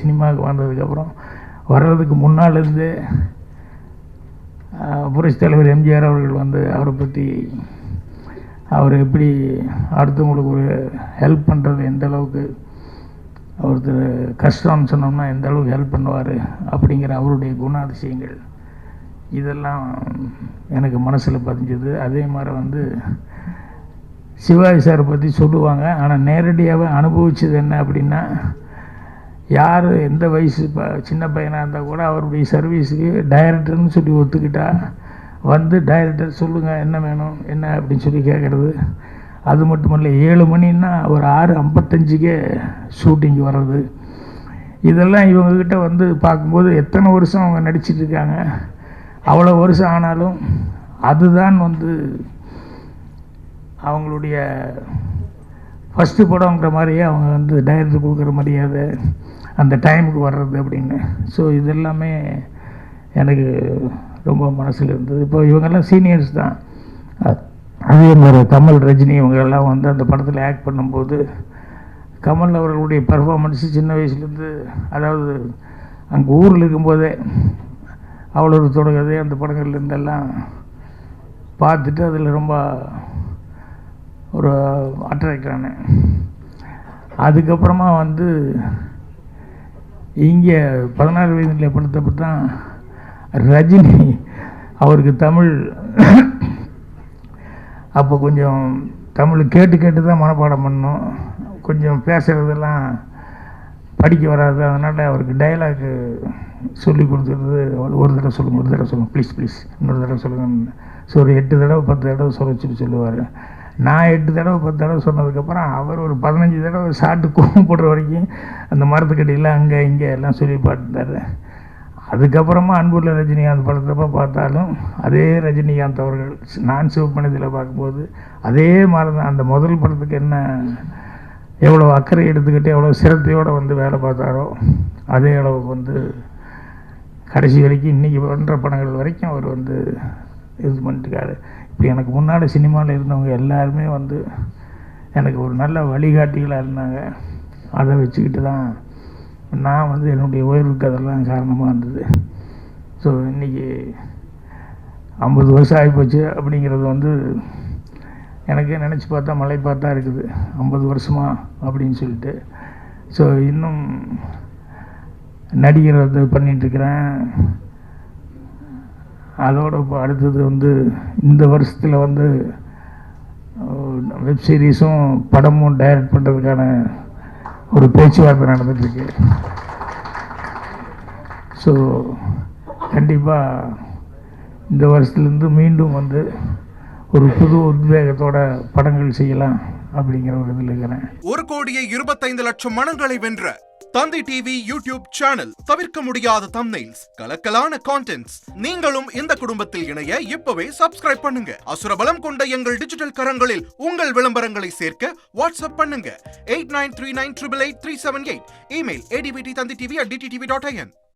சினிமாவுக்கு வந்ததுக்கப்புறம் வர்றதுக்கு முன்னாலேருந்தே புரட்சித் தலைவர் எம்ஜிஆர் அவர்கள் வந்து அவரை பற்றி அவர் எப்படி அடுத்தவங்களுக்கு ஒரு ஹெல்ப் பண்ணுறது, எந்த அளவுக்கு ஒருத்தர் கஷ்டம்னு சொன்னோம்னா எந்த அளவுக்கு ஹெல்ப் பண்ணுவார் அப்படிங்கிற அவருடைய குணாதிசயங்கள் இதெல்லாம் எனக்கு மனசில் பதிஞ்சது. அதே மாதிரி வந்து சிவாஜி சாரை பற்றி சொல்லுவாங்க, ஆனால் நேரடியாகவே அனுபவிச்சது என்ன அப்படின்னா, யார் எந்த வயசு சின்ன பையனாக இருந்தால் கூட அவருடைய சர்வீஸுக்கு டைரக்டர்னு சொல்லி ஒத்துக்கிட்டா வந்து டைரக்டர் சொல்லுங்கள் என்ன வேணும் என்ன அப்படின்னு சொல்லி கேட்குறது. அது மட்டும் இல்லை, 7 மணின்னா ஒரு 6:55 ஷூட்டிங் வர்றது. இதெல்லாம் இவங்கக்கிட்ட வந்து பார்க்கும்போது எத்தனை வருஷம் அவங்க நடிச்சிட்ருக்காங்க, அவ்வளோ வருஷம் ஆனாலும் அதுதான் வந்து அவங்களுடைய ஃபஸ்ட்டு படங்கிற மாதிரியே அவங்க வந்து டைரக்டர் கொடுக்குற மரியாதை, அந்த டைமுக்கு வர்றது அப்படின்னு. ஸோ இதெல்லாமே எனக்கு ரொம்ப மனசில் இருந்தது. இப்போ இவங்கெல்லாம் சீனியர்ஸ் தான். அதே மாதிரி கமல், ரஜினி இவங்கெல்லாம் வந்து அந்த படத்தில் ஆக்ட் பண்ணும்போது கமல் அவர்களுடைய பர்ஃபார்மன்ஸு சின்ன வயசுலேருந்து, அதாவது அங்கே ஊரில் இருக்கும்போதே அவ்வளோ தொடங்குது அந்த படங்கள்லேருந்தெல்லாம் பார்த்துட்டு அதில் ரொம்ப ஒரு அட்ராக்ட் ஆனேன். அதுக்கப்புறமா வந்து இங்கே 16 வயதில் படுத்தப்ப தான் ரஜினி அவருக்கு தமிழ் அப்போ கொஞ்சம் தமிழ் கேட்டு கேட்டு தான் மனப்பாடம் பண்ணோம், கொஞ்சம் பேசுகிறதெல்லாம் படிக்க வராது. அதனால் அவருக்கு டைலாக்கு சொல்லி கொடுத்துருது. ஒரு தடவை சொல்லுங்கள் ப்ளீஸ் ப்ளீஸ் இன்னொரு தடவை சொல்லுங்கள். ஸோ ஒரு 8 தடவை 10 தடவை சொல்லுவார். நான் 8 தடவை 10 தடவை சொன்னதுக்கப்புறம் அவர் ஒரு 15 தடவை சாட்டு கூப்பிடுற வரைக்கும் அந்த மரத்துக்கடியில் அங்கே இங்கே எல்லாம் சொல்லி பார்த்துட்டார். அதுக்கப்புறமா அன்புள்ள ரஜினிகாந்த் படத்தப்போ பார்த்தாலும் அதே ரஜினிகாந்த் அவர்கள் நான் சிவப்பணிதில் பார்க்கும்போது அதே மாதிரி தான். அந்த முதல் படத்துக்கு என்ன எவ்வளோ அக்கறை எடுத்துக்கிட்டு எவ்வளோ சிரத்தையோடு வந்து வேலை பார்த்தாரோ அதே அளவுக்கு வந்து கடைசி வரைக்கும் இன்றைக்கி பண்ணுற படங்கள் வரைக்கும் அவர் வந்து இது பண்ணிட்டுருக்காரு. இப்படி எனக்கு முன்னால் சினிமாவில் இருந்தவங்க எல்லாருமே வந்து எனக்கு ஒரு நல்ல வழிகாட்டிகளாக இருந்தாங்க. அதை வச்சுக்கிட்டு தான் நான் வந்து என்னுடைய உயர்வுக்கு அதெல்லாம் காரணமாக இருந்தது. ஸோ இன்றைக்கி 50 வருஷம் ஆகிப்போச்சு அப்படிங்கிறது வந்து எனக்கு நினச்சி பார்த்தா மலை பார்த்தா இருக்குது, 50 வருஷமா அப்படின்னு சொல்லிட்டு. ஸோ இன்னும் நடிகர் பண்ணிகிட்ருக்கிறேன். அதோடு இப்போ அடுத்தது வந்து இந்த வருஷத்தில் வந்து வெப் சீரிஸும் படமும் டைரக்ட் பண்ணுறதுக்கான ஒரு பேச்சுவார்த்தை நடந்துகிட்ருக்கு. ஸோ கண்டிப்பாக இந்த வருஷத்துலேருந்து மீண்டும் வந்து ஒரு புது உத்வேகத்தோட படங்கள் செய்யலாம் அப்படிங்கிற ஒரு இதில் இருக்கிறேன். 1,25,00,000 மனங்களை வென்ற தந்தி டிவி யூடியூப் சேனல். தவிர்க்க முடியாத தம்ப்நெயில்ஸ், கலக்கலான கான்டென்ட்ஸ். நீங்களும் இந்த குடும்பத்தில் இணைய இப்பவே சப்ஸ்கிரைப் பண்ணுங்க. அசுரபலம் கொண்ட எங்கள் டிஜிட்டல் கரங்களில் உங்கள் விளம்பரங்களை சேர்க்க வாட்ஸ்அப் பண்ணுங்க 8939888378. Email advtthanditv@dttv.in.